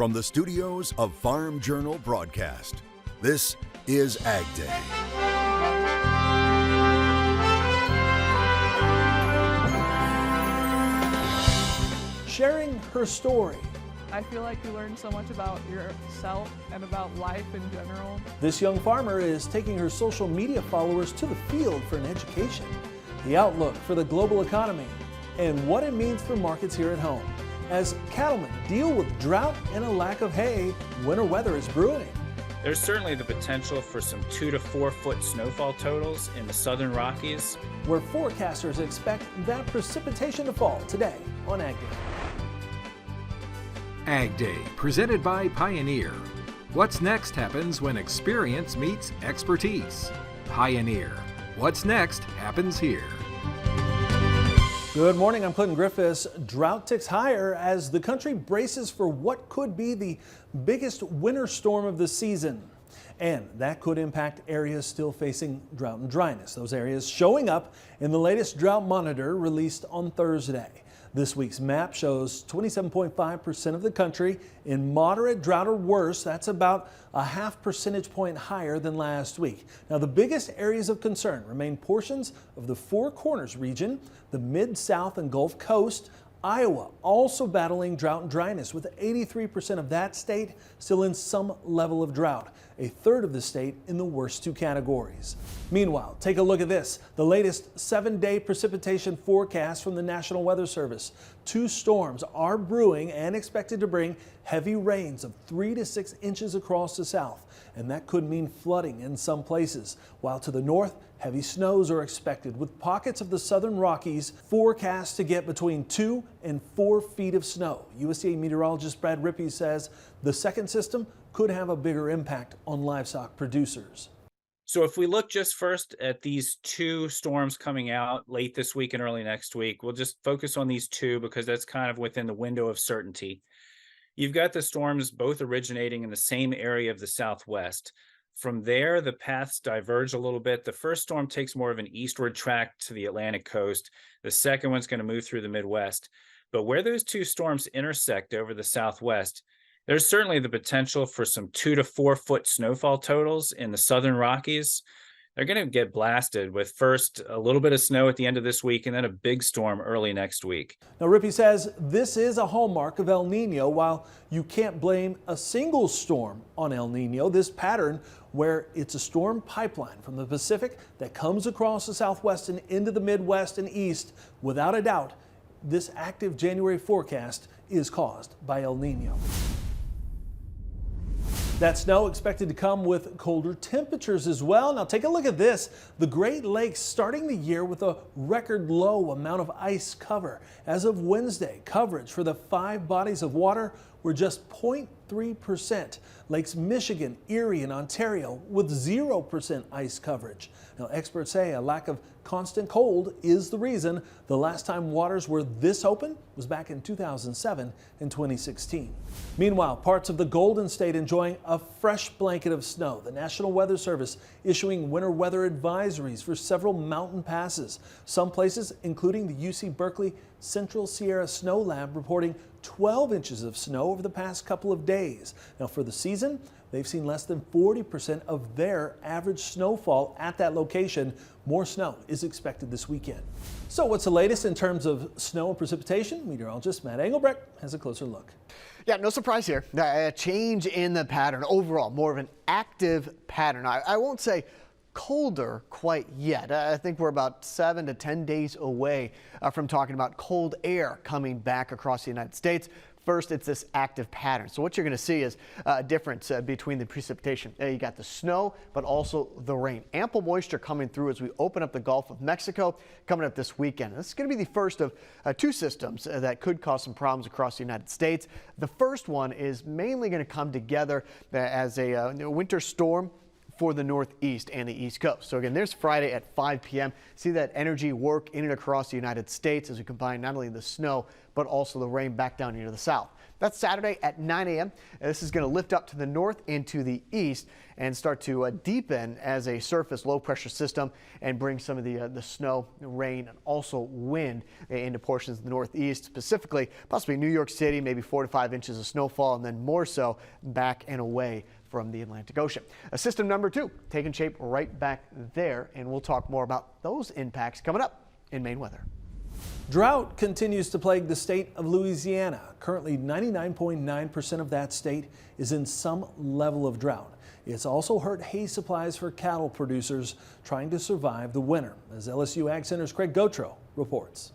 From the studios of Farm Journal Broadcast, this is Ag Day. Sharing her story. I feel like you learn so much about yourself and about life in general. This young farmer is taking her social media followers to the field for an education, the outlook for the global economy, and what it means for markets here at home. As cattlemen deal with drought and a lack of hay, winter weather is brewing. There's certainly the potential for some 2 to 4 foot snowfall totals in the southern Rockies, where forecasters expect that precipitation to fall today on Ag Day. Ag Day, presented by Pioneer. What's next happens when experience meets expertise. Pioneer. What's next happens here. Good morning, I'm Clinton Griffiths. Drought ticks higher as the country braces for what could be the biggest winter storm of the season. And that could impact areas still facing drought and dryness. Those areas showing up in the latest drought monitor released on Thursday. This week's map shows 27.5% of the country in moderate drought or worse. That's about a half percentage point higher than last week. Now, the biggest areas of concern remain portions of the Four Corners region, the Mid-South and Gulf Coast, Iowa also battling drought and dryness, with 83% of that state still in some level of drought, a third of the state in the worst two categories. Meanwhile, take a look at this, the latest 7-day precipitation forecast from the National Weather Service. 2 storms are brewing and expected to bring heavy rains of 3 to 6 inches across the south, and that could mean flooding in some places, while to the north, heavy snows are expected, with pockets of the southern Rockies forecast to get between 2 and 4 feet of snow. USDA meteorologist Brad Rippey says the second system could have a bigger impact on livestock producers. So if we look just first at these 2 storms coming out late this week and early next week, we'll just focus on these 2 because that's kind of within the window of certainty. You've got the storms both originating in the same area of the Southwest. From there, the paths diverge a little bit. The first storm takes more of an eastward track to the Atlantic coast. The second one's going to move through the Midwest. But where those 2 storms intersect over the Southwest, there's certainly the potential for some 2 to 4 foot snowfall totals in the southern Rockies. They're going to get blasted with first a little bit of snow at the end of this week and then a big storm early next week. Now, Rippey says this is a hallmark of El Nino. While you can't blame a single storm on El Nino, this pattern where it's a storm pipeline from the Pacific that comes across the Southwest and into the Midwest and East, without a doubt, this active January forecast is caused by El Nino. That snow expected to come with colder temperatures as well. Now take a look at this. The Great Lakes starting the year with a record low amount of ice cover. As of Wednesday, coverage for the 5 bodies of water were just 0.3%. Lakes Michigan, Erie, and Ontario with 0% ice coverage. Now experts say a lack of constant cold is the reason. The last time waters were this open was back in 2007 and 2016. Meanwhile, parts of the Golden State enjoying a fresh blanket of snow. The National Weather Service issuing winter weather advisories for several mountain passes. Some places, including the UC Berkeley Central Sierra Snow Lab, reporting 12 inches of snow over the past couple of days. Now for the season, they've seen less than 40% of their average snowfall at that location. More snow is expected this weekend. So what's the latest in terms of snow and precipitation? Meteorologist Matt Engelbrecht has a closer look. Yeah, no surprise here. A change in the pattern overall, more of an active pattern. I won't say colder quite yet. I think we're about 7 to 10 days away from talking about cold air coming back across the United States. First, it's this active pattern. So what you're going to see is a difference between the precipitation. You got the snow, but also the rain. Ample moisture coming through as we open up the Gulf of Mexico coming up this weekend. This is going to be the first of 2 systems that could cause some problems across the United States. The first one is mainly going to come together as a winter storm for the Northeast and the East Coast. So again, there's Friday at 5 p.m. See that energy work in and across the United States as we combine not only the snow, but also the rain back down into the south. That's Saturday at 9 a.m. This is going to lift up to the north and to the east and start to deepen as a surface low pressure system and bring some of the snow, rain, and also wind into portions of the northeast, specifically possibly New York City, maybe 4 to 5 inches of snowfall, and then more so back and away from the Atlantic Ocean. System number 2 taking shape right back there, and we'll talk more about those impacts coming up in Maine Weather. Drought continues to plague the state of Louisiana. Currently, 99.9% of that state is in some level of drought. It's also hurt hay supplies for cattle producers trying to survive the winter, as LSU Ag Center's Craig Gautreaux reports.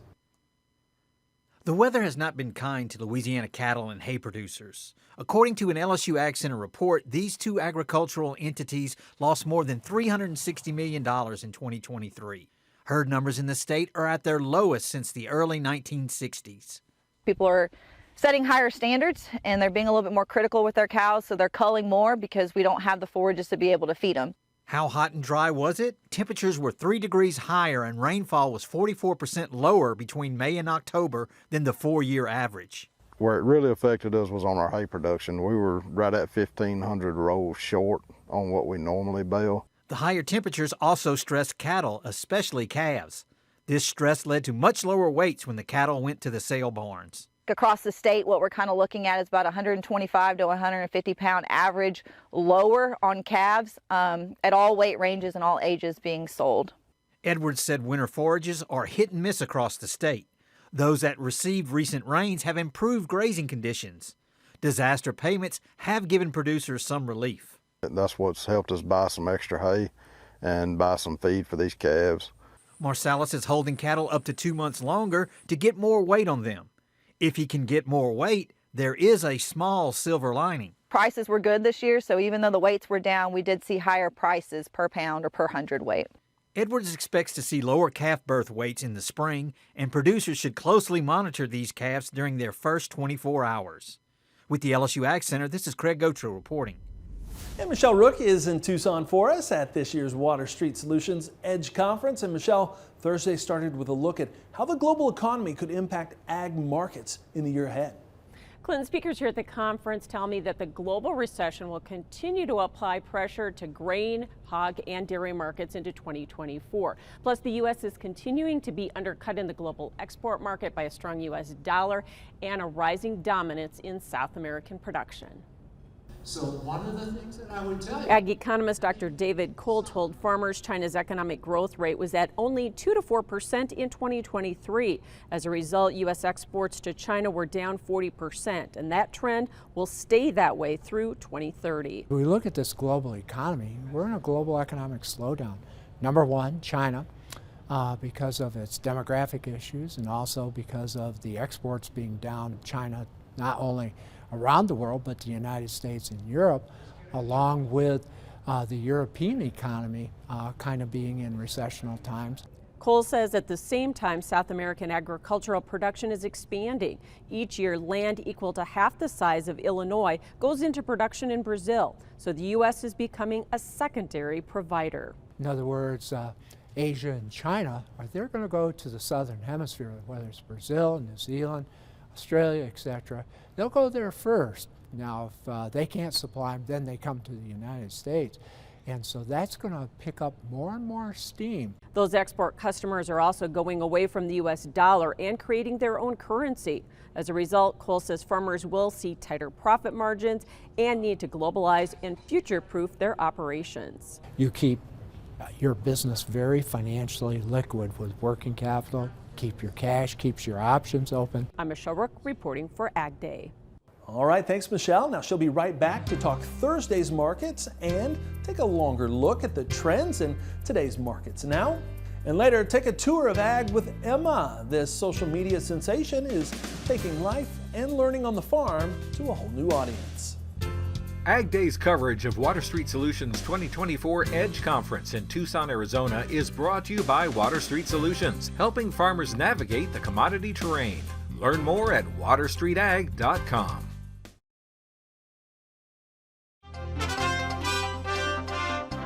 The weather has not been kind to Louisiana cattle and hay producers. According to an LSU Ag Center report, these two agricultural entities lost more than $360 million in 2023. Herd numbers in the state are at their lowest since the early 1960s. People are setting higher standards and they're being a little bit more critical with their cows, so they're culling more because we don't have the forages to be able to feed them. How hot and dry was it? Temperatures were 3 degrees higher and rainfall was 44% lower between May and October than the 4-year average. Where it really affected us was on our hay production. We were right at 1,500 rows short on what we normally bale. The higher temperatures also stressed cattle, especially calves. This stress led to much lower weights when the cattle went to the sale barns. Across the state, what we're kind of looking at is about 125 to 150 pound average lower on calves at all weight ranges and all ages being sold. Edwards said winter forages are hit and miss across the state. Those that received recent rains have improved grazing conditions. Disaster payments have given producers some relief. That's what's helped us buy some extra hay and buy some feed for these calves. Marsalis is holding cattle up to 2 months longer to get more weight on them. If he can get more weight, there is a small silver lining. Prices were good this year, so even though the weights were down, we did see higher prices per pound or per hundredweight. Edwards expects to see lower calf birth weights in the spring, and producers should closely monitor these calves during their first 24 hours. With the LSU Ag Center, this is Craig Gautreaux reporting. And Michelle Rook is in Tucson for us at this year's Water Street Solutions Edge Conference. And Michelle, Thursday started with a look at how the global economy could impact ag markets in the year ahead. Clinton, speakers here at the conference tell me that the global recession will continue to apply pressure to grain, hog, and dairy markets into 2024. Plus, the U.S. is continuing to be undercut in the global export market by a strong U.S. dollar and a rising dominance in South American production. So one of the things that I would tell you. Ag economist Dr. David Cole told farmers China's economic growth rate was at only 2 to 4% in 2023. As a result, U.S. exports to China were down 40%, and that trend will stay that way through 2030. When we look at this global economy, we're in a global economic slowdown. Number one, China, because of its demographic issues and also because of the exports being down. China not only around the world, but the United States and Europe, along with the European economy kind of being in recessional times. Cole says at the same time, South American agricultural production is expanding. Each year, land equal to half the size of Illinois goes into production in Brazil. So the U.S. is becoming a secondary provider. In other words, Asia and China, they're going to go to the southern hemisphere, whether it's Brazil, New Zealand, Australia, etc. They'll go there first. Now, if they can't supply them, then they come to the United States. And so that's going to pick up more and more steam. Those export customers are also going away from the U.S. dollar and creating their own currency. As a result, Cole says farmers will see tighter profit margins and need to globalize and future-proof their operations. You keep your business very financially liquid with working capital. Keep your cash, keeps your options open. I'm Michelle Rook reporting for AgDay. All right, thanks, Michelle. Now she'll be right back to talk Thursday's markets and take a longer look at the trends in today's markets now. And later, take a tour of ag with Emma. This social media sensation is taking life and learning on the farm to a whole new audience. AgDay's coverage of Water Street Solutions 2024 Edge Conference in Tucson, Arizona is brought to you by Water Street Solutions, helping farmers navigate the commodity terrain. Learn more at waterstreetag.com.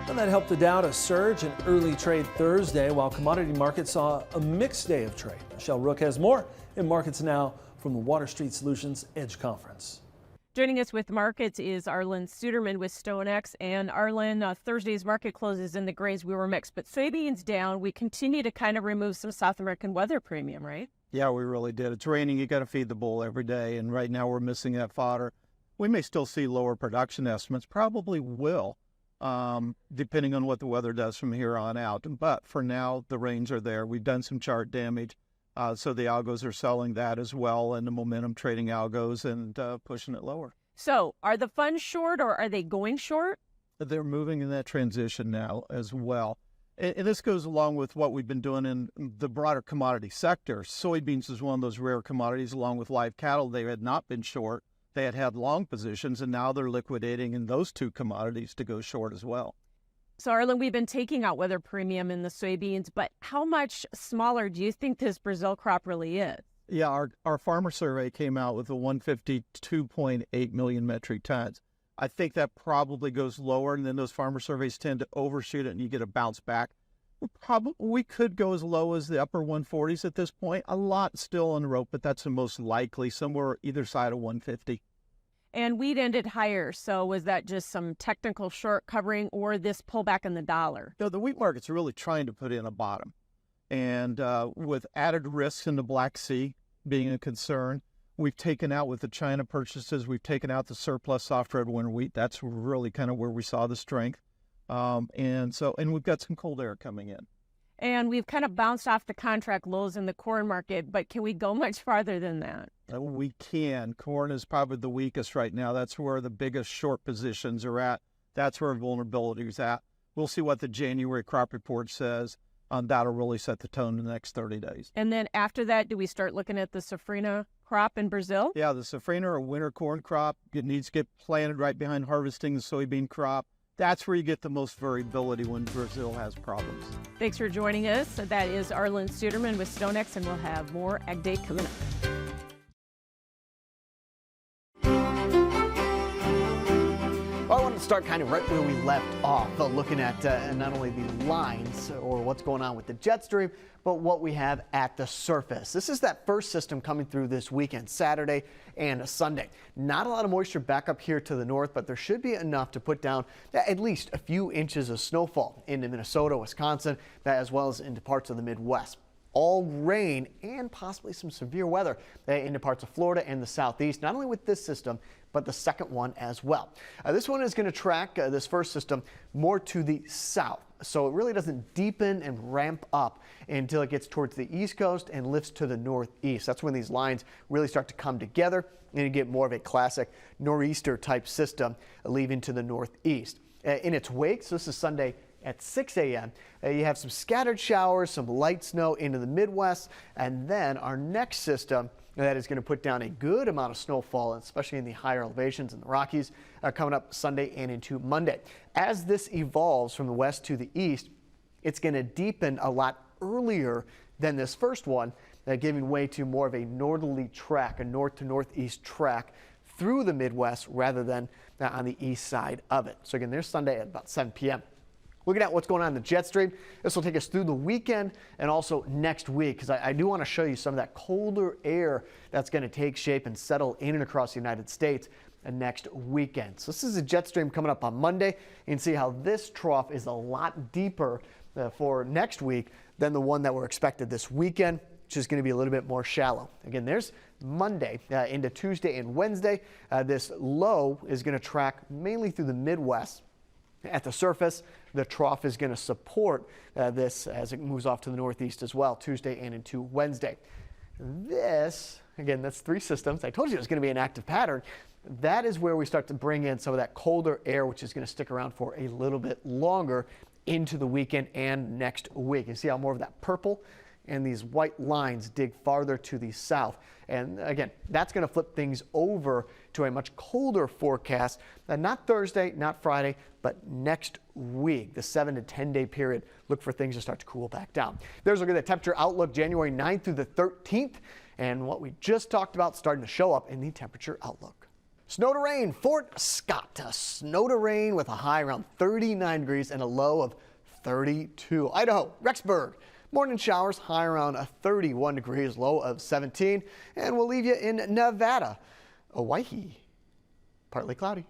And that helped to down a surge in early trade Thursday, while commodity markets saw a mixed day of trade. Michelle Rook has more in Markets Now from the Water Street Solutions Edge Conference. Joining us with markets is Arlen Suderman with StoneX. And Arlen, Thursday's market closes in the grains. We were mixed, but soybeans down. We continue to kind of remove some South American weather premium, right? Yeah, we really did. It's raining. You got to feed the bull every day. And right now we're missing that fodder. We may still see lower production estimates, probably will, depending on what the weather does from here on out. But for now, the rains are there. We've done some chart damage. So the algos are selling that as well, and the momentum trading algos and pushing it lower. So are the funds short, or are they going short? They're moving in that transition now as well. And this goes along with what we've been doing in the broader commodity sector. Soybeans is one of those rare commodities, along with live cattle. They had not been short. They had long positions, and now they're liquidating in those two commodities to go short as well. So, Arlen, we've been taking out weather premium in the soybeans, but how much smaller do you think this Brazil crop really is? Yeah, our farmer survey came out with a 152.8 million metric tons. I think that probably goes lower, and then those farmer surveys tend to overshoot it, and you get a bounce back. We could go as low as the upper 140s at this point. A lot still on the rope, but that's the most likely, somewhere either side of 150. And wheat ended higher, so was that just some technical short covering or this pullback in the dollar? No, the wheat market's really trying to put in a bottom. And with added risks in the Black Sea being a concern, we've taken out with the China purchases, we've taken out the surplus soft red winter wheat. That's really kind of where we saw the strength. And we've got some cold air coming in. And we've kind of bounced off the contract lows in the corn market, but can we go much farther than that? We can. Corn is probably the weakest right now. That's where the biggest short positions are at. That's where vulnerability is at. We'll see what the January crop report says. That'll really set the tone in the next 30 days. And then after that, do we start looking at the safrinha crop in Brazil? Yeah, the safrinha or winter corn crop, it needs to get planted right behind harvesting the soybean crop. That's where you get the most variability when Brazil has problems. Thanks for joining us. That is Arlen Suderman with StoneX, and we'll have more Ag Day coming up. Well, I wanted to start kind of right where we left off, looking at not only the lines or what's going on with the jet stream, but what we have at the surface. This is that first system coming through this weekend, Saturday and Sunday. Not a lot of moisture back up here to the north, but there should be enough to put down at least a few inches of snowfall into Minnesota, Wisconsin, as well as into parts of the Midwest. All rain and possibly some severe weather into parts of Florida and the southeast, not only with this system, but the second one as well. This one is going to track this first system more to the south. So it really doesn't deepen and ramp up until it gets towards the east coast and lifts to the northeast. That's when these lines really start to come together and you get more of a classic nor'easter type system leaving to the northeast. In its wake, so this is Sunday at 6 a.m., you have some scattered showers, some light snow into the Midwest, and then our next system that is going to put down a good amount of snowfall, especially in the higher elevations in the Rockies, coming up Sunday and into Monday. As this evolves from the west to the east, it's going to deepen a lot earlier than this first one, giving way to more of a northerly track, a north to northeast track through the Midwest rather than on the east side of it. So again, there's Sunday at about 7 p.m. Looking at what's going on in the jet stream, this will take us through the weekend and also next week, because I do want to show you some of that colder air that's going to take shape and settle in and across the United States next weekend. So this is a jet stream coming up on Monday. You can see how this trough is a lot deeper for next week than the one that we're expected this weekend, which is going to be a little bit more shallow. Again, there's Monday into Tuesday and Wednesday. This low is going to track mainly through the Midwest. At the surface, the trough is going to support this as it moves off to the northeast as well, Tuesday and into Wednesday. This, again, that's three systems. I told you it was going to be an active pattern. That is where we start to bring in some of that colder air, which is going to stick around for a little bit longer into the weekend and next week. You see how more of that purple and these white lines dig farther to the south. And again, that's going to flip things over to a much colder forecast, not Thursday, not Friday, but next week, the 7 to 10 day period. Look for things to start to cool back down. There's a look at the temperature outlook January 9th through the 13th, and what we just talked about starting to show up in the temperature outlook. Snow to rain, Fort Scott. Snow to rain with a high around 39 degrees and a low of 32. Idaho, Rexburg. Morning showers, high around 31 degrees, low of 17. And we'll leave you in Nevada. Owyhee, partly cloudy.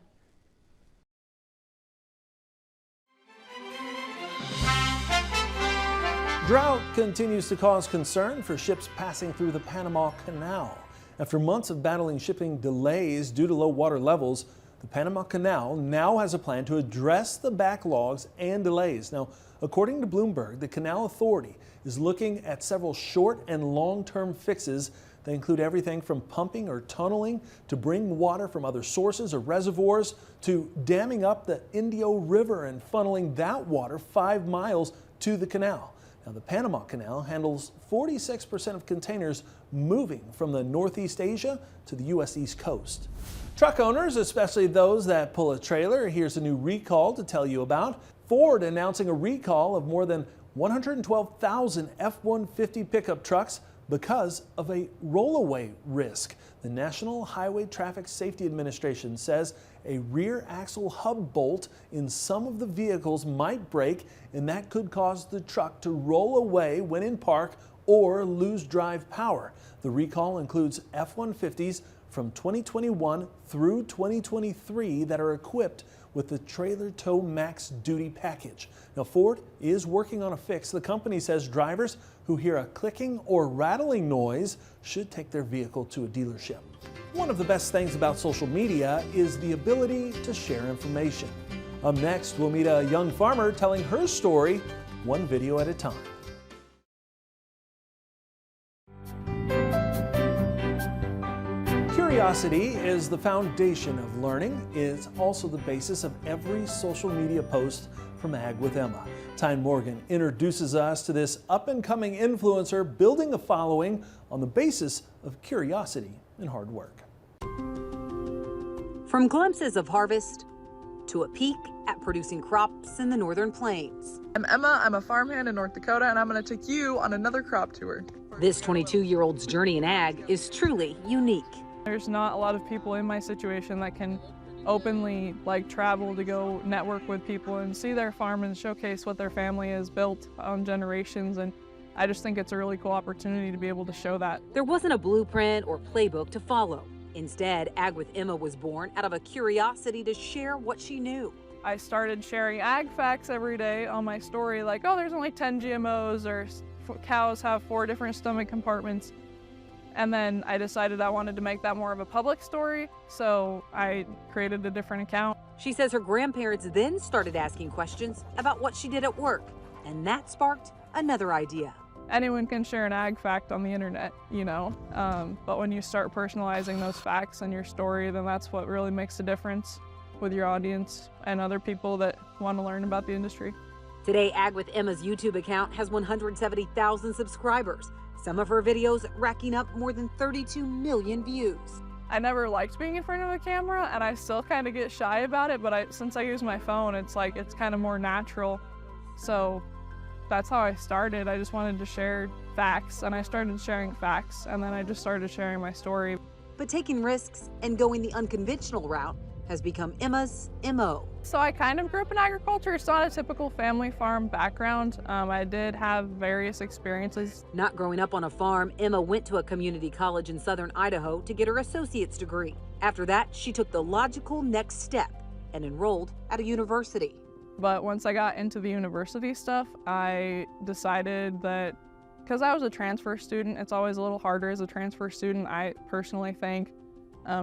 Drought continues to cause concern for ships passing through the Panama Canal. After months of battling shipping delays due to low water levels, the Panama Canal now has a plan to address the backlogs and delays. Now, according to Bloomberg, the Canal Authority is looking at several short and long-term fixes. They include everything from pumping or tunneling to bring water from other sources or reservoirs to damming up the Indio River and funneling that water 5 miles to the canal. Now, the Panama Canal handles 46% of containers moving from the Northeast Asia to the U.S. East Coast. Truck owners, especially those that pull a trailer, here's a new recall to tell you about. Ford announcing a recall of more than 112,000 F-150 pickup trucks because of a rollaway risk. The National Highway Traffic Safety Administration says a rear axle hub bolt in some of the vehicles might break, and that could cause the truck to roll away when in park or lose drive power. The recall includes F-150s from 2021 through 2023 that are equipped with the Trailer Tow Max Duty package. Now, Ford is working on a fix. The company says drivers who hear a clicking or rattling noise should take their vehicle to a dealership. One of the best things about social media is the ability to share information. Up next, we'll meet a young farmer telling her story one video at a time. Curiosity is the foundation of learning. It's also the basis of every social media post from Ag with Emma. Tyne Morgan introduces us to this up-and-coming influencer building a following on the basis of curiosity and hard work. From glimpses of harvest to a peek at producing crops in the Northern Plains. I'm Emma, I'm a farmhand in North Dakota, and I'm going to take you on another crop tour. This 22-year-old's journey in ag is truly unique. There's not a lot of people in my situation that can openly travel to go network with people and see their farm and showcase what their family has built on generations, and I just think it's a really cool opportunity to be able to show that. There wasn't a blueprint or playbook to follow. Instead, Ag with Emma was born out of a curiosity to share what she knew. I started sharing ag facts every day on my story, like, oh, there's only 10 GMOs, or cows have 4 different stomach compartments. And then I decided I wanted to make that more of a public story, so I created a different account. She says her grandparents then started asking questions about what she did at work, and that sparked another idea. Anyone can share an ag fact on the internet, you know, but when you start personalizing those facts in your story, then that's what really makes a difference with your audience and other people that want to learn about the industry. Today, Ag with Emma's YouTube account has 170,000 subscribers. Some of her videos racking up more than 32 million views. I never liked being in front of a camera, and I still kind of get shy about it, but since I use my phone, it's kind of more natural. So that's how I started. I just wanted to share facts, and I started sharing facts, and then I just started sharing my story. But taking risks and going the unconventional route has become Emma's MO. So I kind of grew up in agriculture. It's not a typical family farm background. I did have various experiences. Not growing up on a farm, Emma went to a community college in southern Idaho to get her associate's degree. After that, she took the logical next step and enrolled at a university. But once I got into the university stuff, I decided that because I was a transfer student, it's always a little harder as a transfer student, I personally think.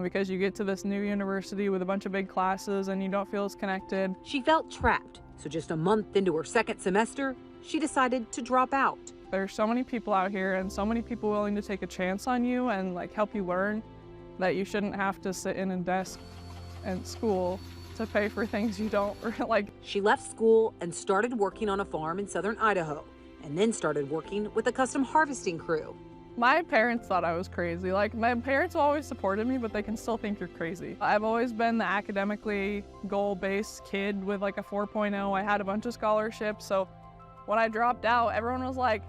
Because you get to this new university with a bunch of big classes and you don't feel as connected. She felt trapped, so just a month into her second semester, she decided to drop out. There's so many people out here and so many people willing to take a chance on you and help you learn that you shouldn't have to sit in a desk at school to pay for things you don't like. She left school and started working on a farm in southern Idaho, and then started working with a custom harvesting crew. My parents thought I was crazy. My parents always supported me, but they can still think you're crazy. I've always been the academically goal-based kid with a 4.0. I had a bunch of scholarships, so when I dropped out, everyone was like,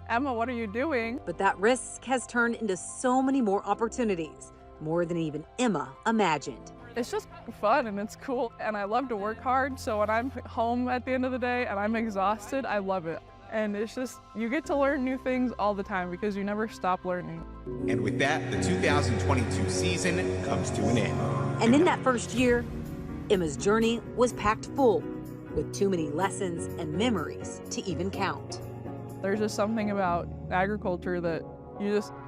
Emma, what are you doing? But that risk has turned into so many more opportunities, more than even Emma imagined. It's just fun and it's cool, and I love to work hard, so when I'm home at the end of the day and I'm exhausted, I love it. And it's just, you get to learn new things all the time because you never stop learning. And with that, the 2022 season comes to an end. And in that first year, Emma's journey was packed full with too many lessons and memories to even count. There's just something about agriculture that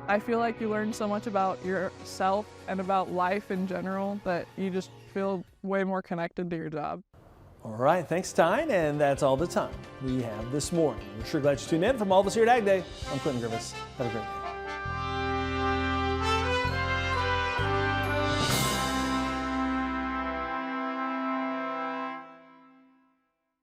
I feel like you learn so much about yourself and about life in general that you just feel way more connected to your job. All right, thanks, Tyne, and that's all the time we have this morning. We're sure glad you tuned in. From all of us here at Ag Day, I'm Clinton Griffiths. Have a great day.